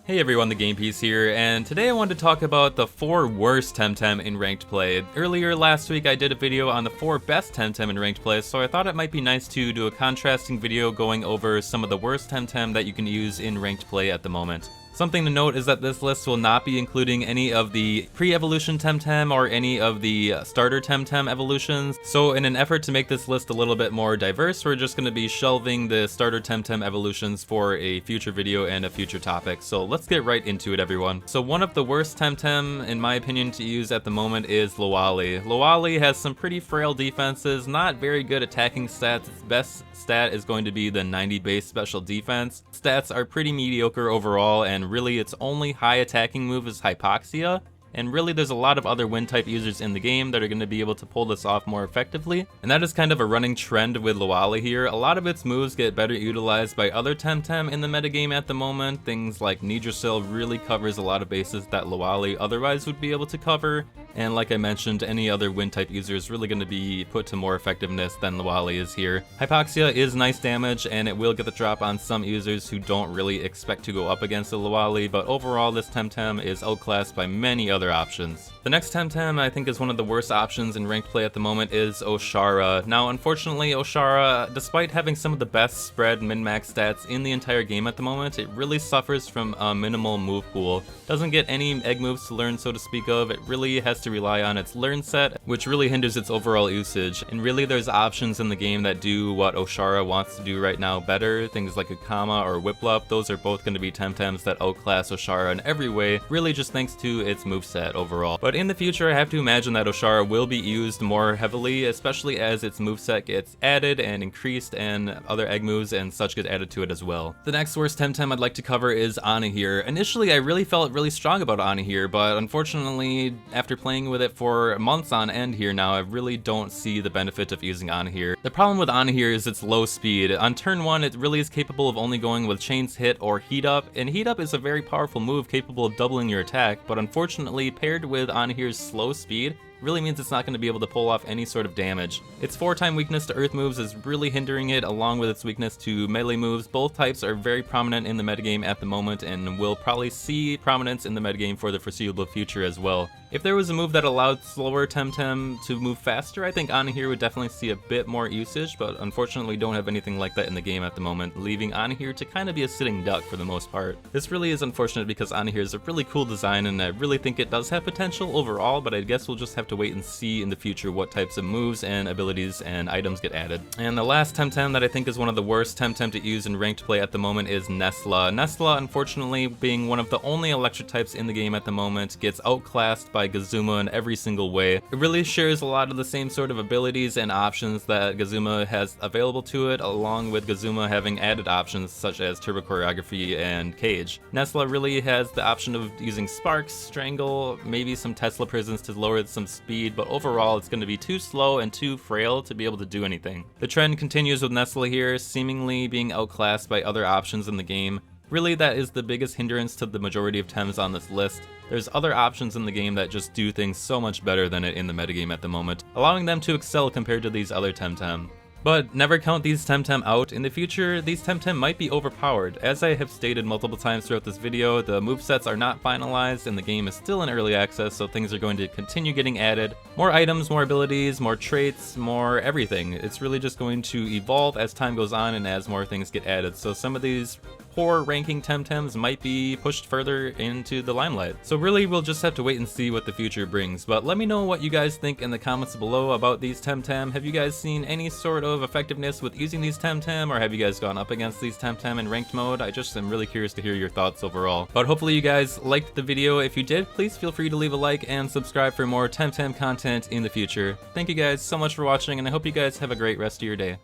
Hey everyone, the Game Piece here, and today I wanted to talk about the 4 worst Temtem in ranked play. Earlier last week I did a video on the 4 best Temtem in ranked play, so I thought it might be nice to do a contrasting video going over some of the worst Temtem that you can use in ranked play at the moment. Something to note is that this list will not be including any of the pre-evolution Temtem or any of the starter Temtem evolutions. So in an effort to make this list a little bit more diverse, we're just going to be shelving the starter Temtem evolutions for a future video and a future topic. So let's get right into it, everyone. So one of the worst Temtem, in my opinion, to use at the moment is Lowali. Lowali has some pretty frail defenses, not very good attacking stats. Its best stat is going to be the 90 base special defense. Stats are pretty mediocre overall, and really its only high attacking move is Hypoxia, and really there's a lot of other wind type users in the game that are going to be able to pull this off more effectively, and that is kind of a running trend with Lowali here. A lot of its moves get better utilized by other Temtem in the metagame at the moment. Things like Nidrasil really covers a lot of bases that Lowali otherwise would be able to cover, and like I mentioned, any other wind type user is really going to be put to more effectiveness than Lowali is here. Hypoxia is nice damage, and it will get the drop on some users who don't really expect to go up against a Lowali, but overall this Temtem is outclassed by many other options. The next Temtem I think is one of the worst options in ranked play at the moment is Oshara. Now unfortunately Oshara, despite having some of the best spread min-max stats in the entire game at the moment, it really suffers from a minimal move pool. Doesn't get any egg moves to learn, so to speak of. It really has to rely on its learn set, which really hinders its overall usage. And really there's options in the game that do what Oshara wants to do right now better. Things like Ukama or Whiplup, those are both going to be Temtems that outclass Oshara in every way, really just thanks to its moveset overall. But in the future I have to imagine that Oshara will be used more heavily, especially as its moveset gets added and increased and other egg moves and such get added to it as well. The next worst Temtem I'd like to cover is Anahir. Initially I really felt really strong about Anahir, but unfortunately after playing with it for months on end here now, I really don't see the benefit of using Anahir. The problem with Anahir is its low speed. On turn 1 it really is capable of only going with Chains Hit or Heat Up, and Heat Up is a very powerful move capable of doubling your attack, but unfortunately paired with Anahir's slow speed really means it's not going to be able to pull off any sort of damage. Its 4-time weakness to earth moves is really hindering it, along with its weakness to melee moves. Both types are very prominent in the metagame at the moment and will probably see prominence in the metagame for the foreseeable future as well. If there was a move that allowed slower Temtem to move faster, I think Anahir would definitely see a bit more usage, but unfortunately don't have anything like that in the game at the moment, leaving Anahir to kind of be a sitting duck for the most part. This really is unfortunate because Anahir is a really cool design and I really think it does have potential overall, but I guess we'll just have to wait and see in the future what types of moves and abilities and items get added. And the last Temtem that I think is one of the worst Temtem to use in ranked play at the moment is Nesla. Nesla, unfortunately, being one of the only electric types in the game at the moment, gets outclassed by Gazuma in every single way. It really shares a lot of the same sort of abilities and options that Gazuma has available to it, along with Gazuma having added options such as Turbo Choreography and Cage. Nesla really has the option of using Sparks, Strangle, maybe some Tesla Prisons to lower some speed, but overall it's going to be too slow and too frail to be able to do anything. The trend continues with Nesla here, seemingly being outclassed by other options in the game. Really, that is the biggest hindrance to the majority of Tems on this list. There's other options in the game that just do things so much better than it in the metagame at the moment, allowing them to excel compared to these other Temtem. But never count these Temtem out. In the future, these Temtem might be overpowered. As I have stated multiple times throughout this video, the movesets are not finalized and the game is still in early access, so things are going to continue getting added. More items, more abilities, more traits, more everything. It's really just going to evolve as time goes on and as more things get added. So some of these poor ranking Temtems might be pushed further into the limelight. So really we'll just have to wait and see what the future brings. But let me know what you guys think in the comments below about these Temtem. Have you guys seen any sort of effectiveness with using these Temtem, or have you guys gone up against these Temtem in ranked mode? I just am really curious to hear your thoughts overall. But hopefully you guys liked the video. If you did, please feel free to leave a like and subscribe for more Temtem content in the future. Thank you guys so much for watching, and I hope you guys have a great rest of your day.